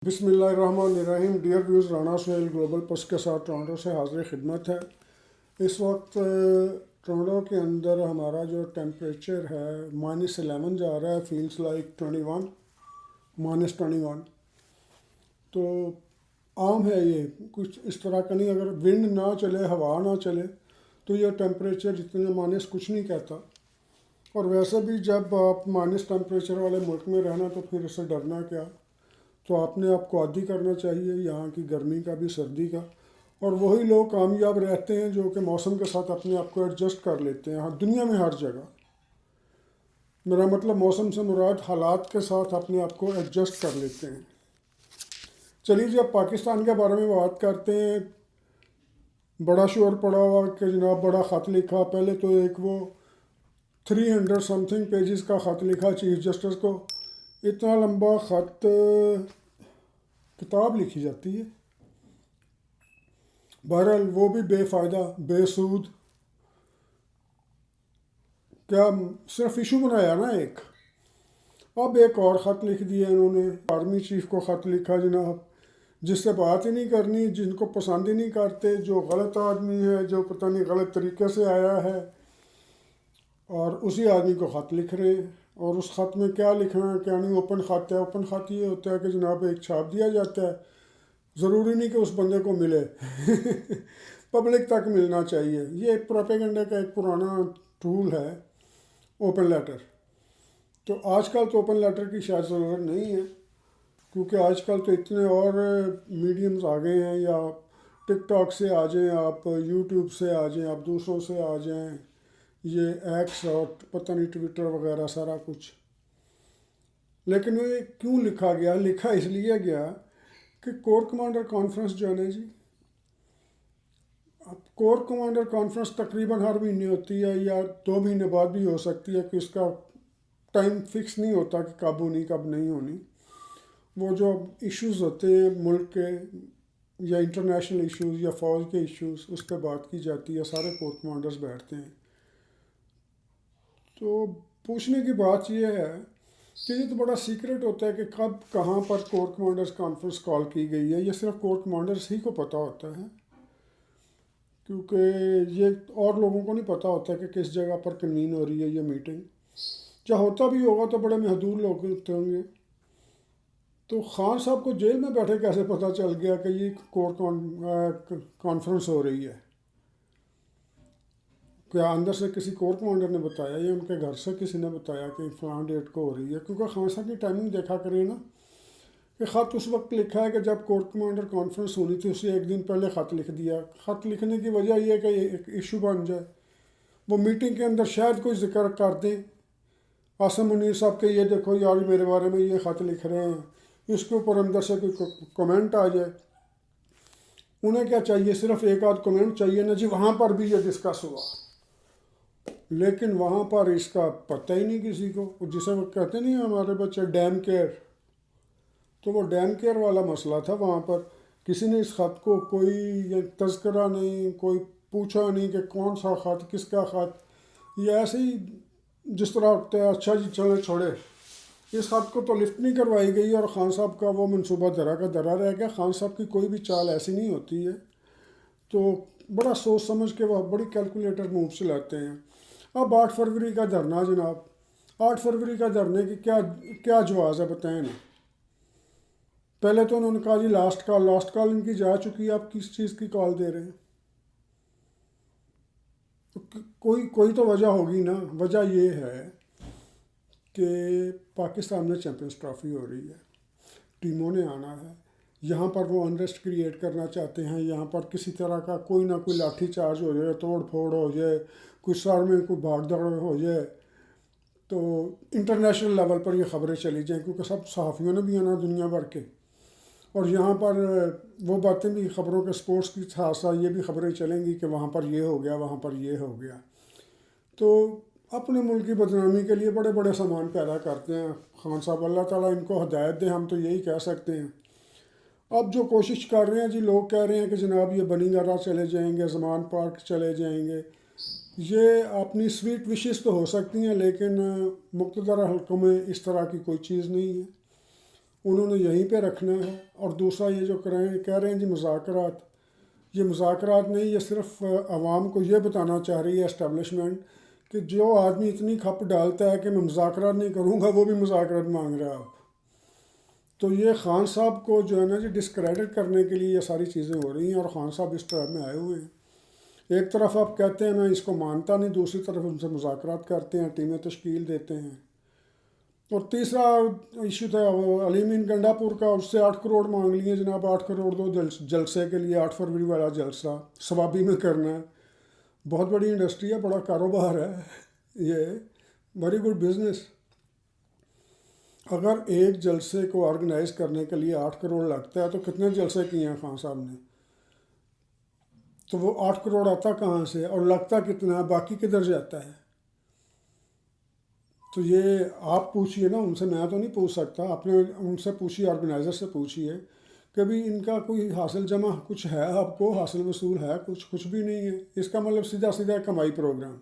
بسم اللہ الرحمن الرحیم۔ Dear views, Rana Sohail Global Post کے ساتھ ٹورانٹو سے حاضر خدمت ہے۔ اس وقت ٹورانٹو کے اندر ہمارا جو ٹیمپریچر ہے -11 جا رہا ہے، فیلز لائک 21 -21۔ تو عام ہے، یہ کچھ اس طرح کا نہیں۔ اگر ونڈ نہ چلے، ہوا نہ چلے تو یہ ٹیمپریچر اتنا مائنس کچھ نہیں کہتا۔ اور ویسے بھی جب آپ مائنس ٹیمپریچر والے ملک میں رہنا تو پھر اسے ڈرنا کیا۔ تو آپ نے آپ کو عادی کرنا چاہیے یہاں کی گرمی کا بھی، سردی کا۔ اور وہی لوگ کامیاب رہتے ہیں جو کہ موسم کے ساتھ اپنے آپ کو ایڈجسٹ کر لیتے ہیں، دنیا میں ہر جگہ۔ میرا مطلب موسم سے مراد حالات کے ساتھ اپنے آپ کو ایڈجسٹ کر لیتے ہیں۔ چلیے جی، اب پاکستان کے بارے میں بات کرتے ہیں۔ بڑا شور پڑا ہوا کہ جناب بڑا خط لکھا، پہلے تو ایک وہ 300 سم تھنگ پیجز کا خط لکھا چیف جسٹس کو۔ اتنا لمبا خط کتاب لکھی جاتی ہے؟ بہرحال وہ بھی بے فائدہ، بے سود۔ کیا صرف ایشو بنایا نا ایک؟ اب ایک اور خط لکھ دیا انہوں نے، آرمی چیف کو خط لکھا جناب، جس سے بات ہی نہیں کرنی، جن کو پسند ہی نہیں کرتے، جو غلط آدمی ہے، جو پتہ نہیں غلط طریقے سے آیا ہے، اور اسی آدمی کو خط لکھ رہے ہیں۔ اور اس خط میں کیا لکھنا ہے کیا نہیں، اوپن خط ہے۔ اوپن خط یہ ہوتا ہے کہ جناب ایک چھاپ دیا جاتا ہے، ضروری نہیں کہ اس بندے کو ملے پبلک تک ملنا چاہیے۔ یہ پروپیگنڈا کا ایک پرانا ٹول ہے، اوپن لیٹر۔ تو آج کل تو اوپن لیٹر کی شاید ضرورت نہیں ہے، کیونکہ آج کل تو اتنے اور میڈیمز آ گئے ہیں، یا ٹک ٹاک سے آ جائیں آپ، یوٹیوب سے آ جائیں آپ، دوسروں سے آ جائیں، یہ ایکس اور پتہ نہیں ٹویٹر وغیرہ سارا کچھ۔ لیکن وہ کیوں لکھا گیا؟ لکھا اس لیے گیا کہ کور کمانڈر کانفرنس جو ہے نا جی، اب کور کمانڈر کانفرنس تقریباً ہر مہینے ہوتی ہے، یا 2 مہینے بعد بھی ہو سکتی ہے، کہ اس کا ٹائم فکس نہیں ہوتا کہ کب ہونی کب نہیں ہونی۔ وہ جو ایشوز ہوتے ہیں ملک کے، یا انٹرنیشنل ایشوز یا فوج کے ایشوز، اس پہ بات کی جاتی ہے، سارے کور کمانڈرز بیٹھتے ہیں۔ تو پوچھنے کی بات یہ ہے کہ یہ تو بڑا سیکرٹ ہوتا ہے کہ کب کہاں پر کور کمانڈرز کانفرنس کال کی گئی ہے۔ یہ صرف کور کمانڈرز ہی کو پتہ ہوتا ہے، کیونکہ یہ اور لوگوں کو نہیں پتہ ہوتا کہ کس جگہ پر کنوین ہو رہی ہے یہ میٹنگ۔ چاہے ہوتا بھی ہوگا تو بڑے محدود لوگ ہوتے ہوں گے۔ تو خان صاحب کو جیل میں بیٹھے کیسے پتہ چل گیا کہ یہ کور کانفرنس ہو رہی ہے؟ کیا اندر سے کسی کور کمانڈر نے بتایا، یا ان کے گھر سے کسی نے بتایا کہ فلاں ڈیٹ کو ہو رہی ہے؟ کیونکہ خان صاحب کی ٹائمنگ دیکھا کرے نا، کہ خط اس وقت لکھا ہے کہ جب کور کمانڈر کانفرنس ہونی تھی، اسے ایک دن پہلے خط لکھ دیا۔ خط لکھنے کی وجہ یہ ہے کہ ایک ایشو بن جائے، وہ میٹنگ کے اندر شاید کوئی ذکر کر دیں عاصم منیر صاحب کہ یہ دیکھو یار میرے بارے میں یہ خط لکھ رہے ہیں، اس کے اوپر اندر سے کوئی کمنٹ آ جائے۔ انہیں کیا چاہیے؟ صرف ایک آدھ کمنٹ چاہیے نا جی، وہاں پر بھی یہ ڈسکس ہوا۔ لیکن وہاں پر اس کا پتہ ہی نہیں کسی کو، جسے وہ کہتے نہیں ہمارے بچے ڈیم کیئر، تو وہ ڈیم کیئر والا مسئلہ تھا وہاں پر۔ کسی نے اس خط کو کوئی تذکرہ نہیں، کوئی پوچھا نہیں کہ کون سا خط، کس کا خط، یہ ایسے ہی جس طرح ہوتا ہے، اچھا جی چلے چھوڑے۔ اس خط کو تو لفٹ نہیں کروائی گئی، اور خان صاحب کا وہ منصوبہ درا کا درا رہ گیا۔ خان صاحب کی کوئی بھی چال ایسی نہیں ہوتی ہے، تو بڑا سوچ سمجھ کے وہ بڑی کیلکولیٹر موو چلاتے ہیں۔ اب 8 فروری کا دھرنا جناب، 8 فروری کا دھرنے کی کیا جواز ہے بتائیں نا؟ پہلے تو انہوں نے کہا جی لاسٹ کال ان کی جا چکی ہے، آپ کس چیز کی کال دے رہے ہیں؟ کوئی تو وجہ ہوگی نا۔ وجہ یہ ہے کہ پاکستان میں چیمپئنز ٹرافی ہو رہی ہے، ٹیموں نے آنا ہے، یہاں پر وہ انریسٹ کریٹ کرنا چاہتے ہیں، یہاں پر کسی طرح کا کوئی نہ کوئی لاٹھی چارج ہو جائے، توڑ پھوڑ ہو جائے، کوئی سر میں کوئی بھاگ دوڑ ہو جائے، تو انٹرنیشنل لیول پر یہ خبریں چلی جائیں، کیونکہ سب صحافیوں نے بھی آنا دنیا بھر کے، اور یہاں پر وہ باتیں بھی، خبروں کے سپورٹس کی ساتھ ساتھ یہ بھی خبریں چلیں گی کہ وہاں پر یہ ہو گیا، وہاں پر یہ ہو گیا۔ تو اپنے ملک کی بدنامی کے لیے بڑے بڑے سامان پیدا کرتے ہیں خان صاحب، اللہ تعالیٰ ان کو ہدایت دے، ہم تو یہی کہہ سکتے ہیں۔ اب جو کوشش کر رہے ہیں جی، لوگ کہہ رہے ہیں کہ جناب یہ بنی گرہ چلے جائیں گے، زمان پارک چلے جائیں گے۔ یہ اپنی سویٹ وشز تو ہو سکتی ہیں، لیکن مقتدرہ حلقوں میں اس طرح کی کوئی چیز نہیں ہے۔ انہوں نے یہیں پہ رکھنا ہے. اور دوسرا یہ جو کہہ رہے ہیں جی مذاکرات، یہ مذاکرات نہیں، یہ صرف عوام کو یہ بتانا چاہ رہی ہے اسٹیبلشمنٹ کہ جو آدمی اتنی کھپ ڈالتا ہے کہ میں مذاکرات نہیں کروں گا، وہ بھی مذاکرات مانگ رہا ہے اب. تو یہ خان صاحب کو جو ہے نا جی ڈسکریڈٹ کرنے کے لیے یہ ساری چیزیں ہو رہی ہیں، اور خان صاحب اس ٹرائب میں آئے ہوئے ہیں. ایک طرف آپ کہتے ہیں میں اس کو مانتا نہیں، دوسری طرف ان سے مذاکرات کرتے ہیں، ٹیمیں تشکیل دیتے ہیں. اور تیسرا ایشو تھا وہ علیم گنڈا پور کا، اس سے 8 کروڑ مانگ لیے جناب. 8 کروڑ دو جلسے کے لیے، 8 فروری والا جلسہ ثوابی میں کرنا ہے. بہت بڑی انڈسٹری ہے، بڑا کاروبار ہے یہ، ویری گڈ بزنس. اگر ایک جلسے کو آرگنائز کرنے کے لیے 8 کروڑ لگتا ہے تو کتنے جلسے کیے ہیں خان صاحب نے؟ تو وہ 8 کروڑ آتا کہاں سے اور لگتا کتنا ہے، باقی کدھر جاتا ہے؟ تو یہ آپ پوچھئے نا ان سے، میں تو نہیں پوچھ سکتا. آپ نے ان سے پوچھیے، آرگنائزر سے پوچھیے کہ بھی ان کا کوئی حاصل جمع کچھ ہے، آپ کو حاصل وصول ہے کچھ بھی نہیں ہے. اس کا مطلب سیدھا سیدھا کمائی پروگرام.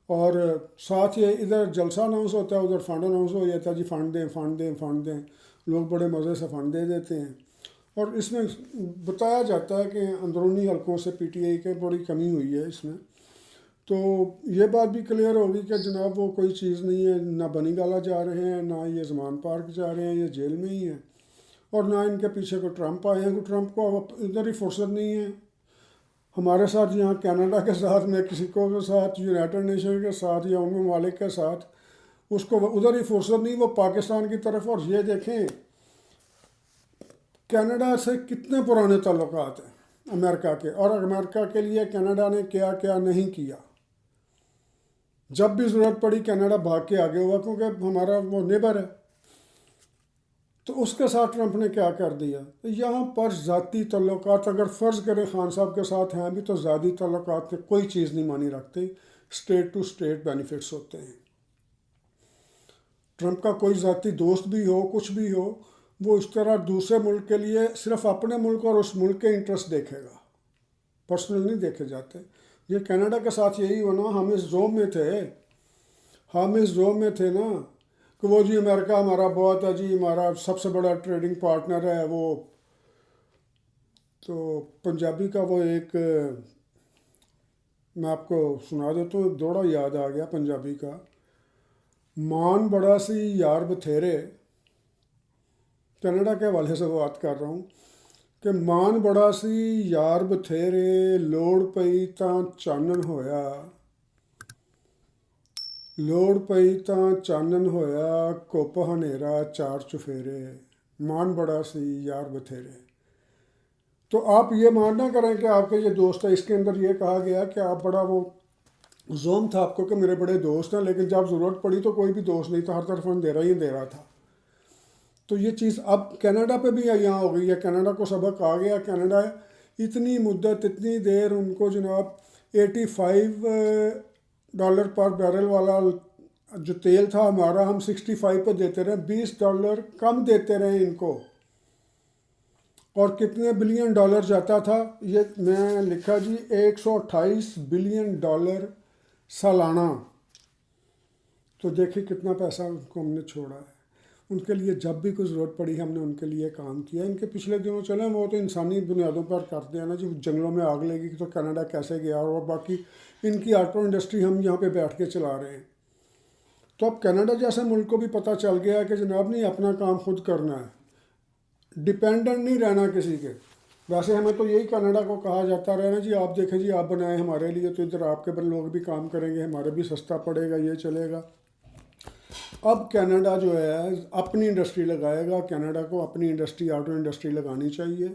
اور ساتھ یہ ادھر جلسہ اناؤنس ہوتا ہے، ادھر فنڈ اناؤنس ہو جاتا ہے جی فنڈ دیں فنڈ دیں فنڈ دیں. لوگ بڑے مزے سے فنڈ دے دیتے ہیں. اور اس میں بتایا جاتا ہے کہ اندرونی حلقوں سے پی ٹی آئی کے بڑی کمی ہوئی ہے اس میں. تو یہ بات بھی کلیئر ہوگی کہ جناب وہ کوئی چیز نہیں ہے، نہ بنی گالا جا رہے ہیں، نہ یہ زمان پارک جا رہے ہیں، یہ جیل میں ہی ہیں. اور نہ ان کے پیچھے کوئی ٹرمپ آئے ہیں. کوئی ٹرمپ کو اب ادھر ہی فرصت نہیں ہے. ہمارے ساتھ یہاں کینیڈا کے ساتھ، میکسیکو کے ساتھ، یونائٹڈ نیشن کے ساتھ یا ان ممالک کے ساتھ اس کو ادھر ہی فرصت نہیں، وہ پاکستان کی طرف. اور یہ دیکھیں کینیڈا سے کتنے پرانے تعلقات ہیں امریکہ کے، اور امریکہ کے لیے کینیڈا نے کیا کیا نہیں کیا. جب بھی ضرورت پڑی کینیڈا بھاگ کے آگے ہوا، کیونکہ ہمارا وہ نیبر ہے. تو اس کے ساتھ ٹرمپ نے کیا کر دیا؟ یہاں پر ذاتی تعلقات اگر فرض کریں خان صاحب کے ساتھ ہیں بھی، تو ذاتی تعلقات کی کوئی چیز نہیں مانی رکھتے. اسٹیٹ ٹو اسٹیٹ بینیفٹس ہوتے ہیں. ٹرمپ کا کوئی ذاتی دوست بھی ہو، کچھ بھی ہو، وہ اس طرح دوسرے ملک کے لیے صرف اپنے ملک اور اس ملک کے انٹرسٹ دیکھے گا، پرسنل نہیں دیکھے جاتے. یہ کینیڈا کے ساتھ یہی ہونا. ہم اس زوم میں تھے نا کہ وہ جی امریکہ ہمارا بہت ہے، جی ہمارا سب سے بڑا ٹریڈنگ پارٹنر ہے وہ. تو پنجابی کا وہ ایک میں آپ کو سنا دیتا ہوں، دوڑا یاد آ گیا پنجابی کا. مان بڑا سی یار بتھیرے، کینیڈا کے حوالے سے بات کر رہا ہوں کہ مان بڑا سی یار بتھیرے، لوڑ پئی تاں چانن ہویا، لوڑ پئی تاں چانن ہویا، کپ ہنیرا چار چفیرے. مان بڑا سی یار بتھیرے. تو آپ یہ مان نہ کریں کہ آپ کے یہ دوست ہے. اس کے اندر یہ کہا گیا کہ آپ بڑا وہ زوم تھا آپ کو کہ میرے بڑے دوست ہیں، لیکن جب ضرورت پڑی تو کوئی بھی دوست نہیں تھا، ہر طرف اندھیرا ہی اندھیرا تھا. تو یہ چیز اب کینیڈا پہ بھی یہاں ہو گئی ہے. کینیڈا کو سبق آ گیا. کینیڈا اتنی مدت، اتنی دیر ان کو جناب $85 پر بیرل والا جو تیل تھا ہمارا، ہم 65 پہ دیتے رہے، $20 کم دیتے رہے ان کو. اور کتنے بلین ڈالر جاتا تھا؟ یہ میں لکھا جی $128 بلین سالانہ. تو دیکھیں کتنا پیسہ ان کو ہم نے چھوڑا ہے. ان کے لیے جب بھی کوئی ضرورت پڑی ہم نے ان کے لیے کام کیا. ان کے پچھلے دنوں چلیں وہ تو انسانی بنیادوں پر کرتے ہیں نا جی، جنگلوں میں آگ لگی تو کینیڈا کیسے گیا، اور باقی ان کی آٹو انڈسٹری ہم یہاں پہ بیٹھ کے چلا رہے ہیں. تو اب کینیڈا جیسے ملک کو بھی پتہ چل گیا ہے کہ جناب نہیں، اپنا کام خود کرنا ہے، ڈیپینڈنٹ نہیں رہنا کسی کے. ویسے ہمیں تو یہی کینیڈا کو کہا جاتا رہے نا جی، آپ دیکھیں جی آپ بنائیں ہمارے لیے تو ادھر آپ کے لوگ بھی کام کریں گے، ہمارے بھی سستا پڑے گا، یہ چلے گا. اب کینیڈا جو ہے اپنی انڈسٹری لگائے گا. کینیڈا کو اپنی انڈسٹری، آٹو انڈسٹری لگانی چاہیے.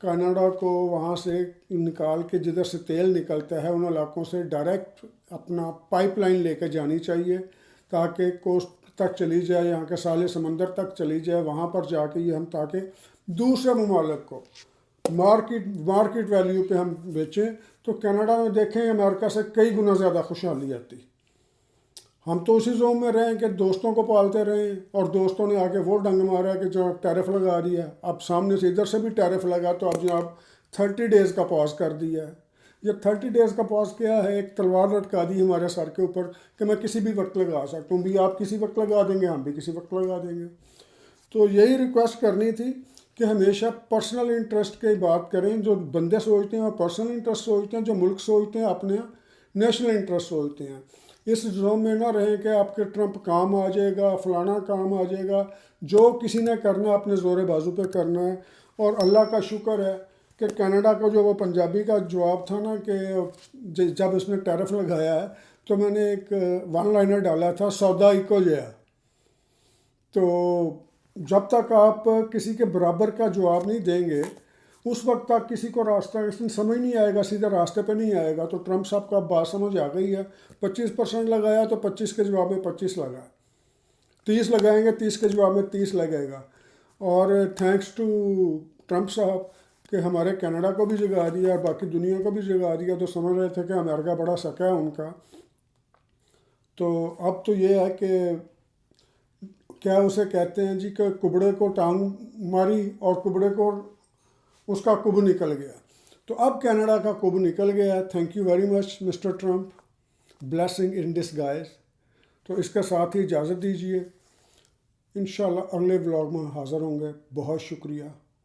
کینیڈا کو وہاں سے نکال کے جدھر سے تیل نکلتا ہے ان علاقوں سے ڈائریکٹ اپنا پائپ لائن لے کے جانی چاہیے، تاکہ کوسٹ تک چلی جائے، یہاں کے سالے سمندر تک چلی جائے. وہاں پر جا کے یہ ہم تاکہ دوسرے ممالک کو مارکیٹ ویلیو پہ ہم بیچیں. تو کینیڈا میں دیکھیں امریکہ سے کئی گنا زیادہ خوشحالی آتی. ہم تو اسی زوم میں رہیں کہ دوستوں کو پالتے رہیں، اور دوستوں نے آگے وہ ڈنگ مارا کہ جو ٹیرف لگا دیا. اب سامنے سے ادھر سے بھی ٹیرف لگا تو اب جناب 30 ڈیز کا پاز کر دیا ہے. یہ 30 ڈیز کا پاز کیا ہے؟ ایک تلوار لٹکا دی ہمارے سر کے اوپر کہ میں کسی بھی وقت لگا سکتا ہوں. بھی آپ کسی وقت لگا دیں گے، ہم بھی کسی وقت لگا دیں گے. تو یہی ریکویسٹ کرنی تھی کہ ہمیشہ پرسنل انٹرسٹ کی بات کریں. جو بندے سوچتے ہیں وہ پرسنل انٹرسٹ سوچتے ہیں, جو ملک سوچتے ہیں اپنے نیشنل انٹرسٹ سوچتے ہیں. اس زوم میں نہ رہیں کہ آپ کے ٹرمپ کام آ جائے گا, فلانا کام آ جائے گا. جو کسی نے کرنا ہے اپنے زور بازو پہ کرنا ہے. اور اللہ کا شکر ہے کہ کینیڈا کو جو وہ پنجابی کا جواب تھا نا کہ جب اس نے ٹیرف لگایا ہے, تو میں نے ایک ون لائنر ڈالا تھا, سودا ایکو جیا. تو جب تک آپ کسی کے برابر کا جواب نہیں دیں گے, اس وقت تک کسی کو راستہ سمجھ نہیں آئے گا, سیدھے راستے پہ نہیں آئے گا. تو ٹرمپ صاحب کا بات سمجھ آ گئی ہے. 25% لگایا تو 25 کے جواب میں 25 لگا, 30 لگائیں گے 30 کے جواب میں 30 لگے گا. اور تھینکس ٹو ٹرمپ صاحب کہ ہمارے کینیڈا کو بھی جگا دیا اور باقی دنیا کو بھی جگا دیا. تو سمجھ رہے تھے کہ امریکہ بڑا سکا ہے ان کا. تو اب تو یہ ہے کہ کیا اسے کہتے ہیں جی کہ کبڑے کو ٹانگ ماری اور کبڑے کو اس کا کب نکل گیا. تو اب کینیڈا کا کب نکل گیا ہے. Thank you very much Mr Trump, blessing in disguise. تو اس کے ساتھ ہی اجازت دیجیے, انشاءاللہ اگلے ولاگ میں حاضر ہوں گے. بہت شکریہ.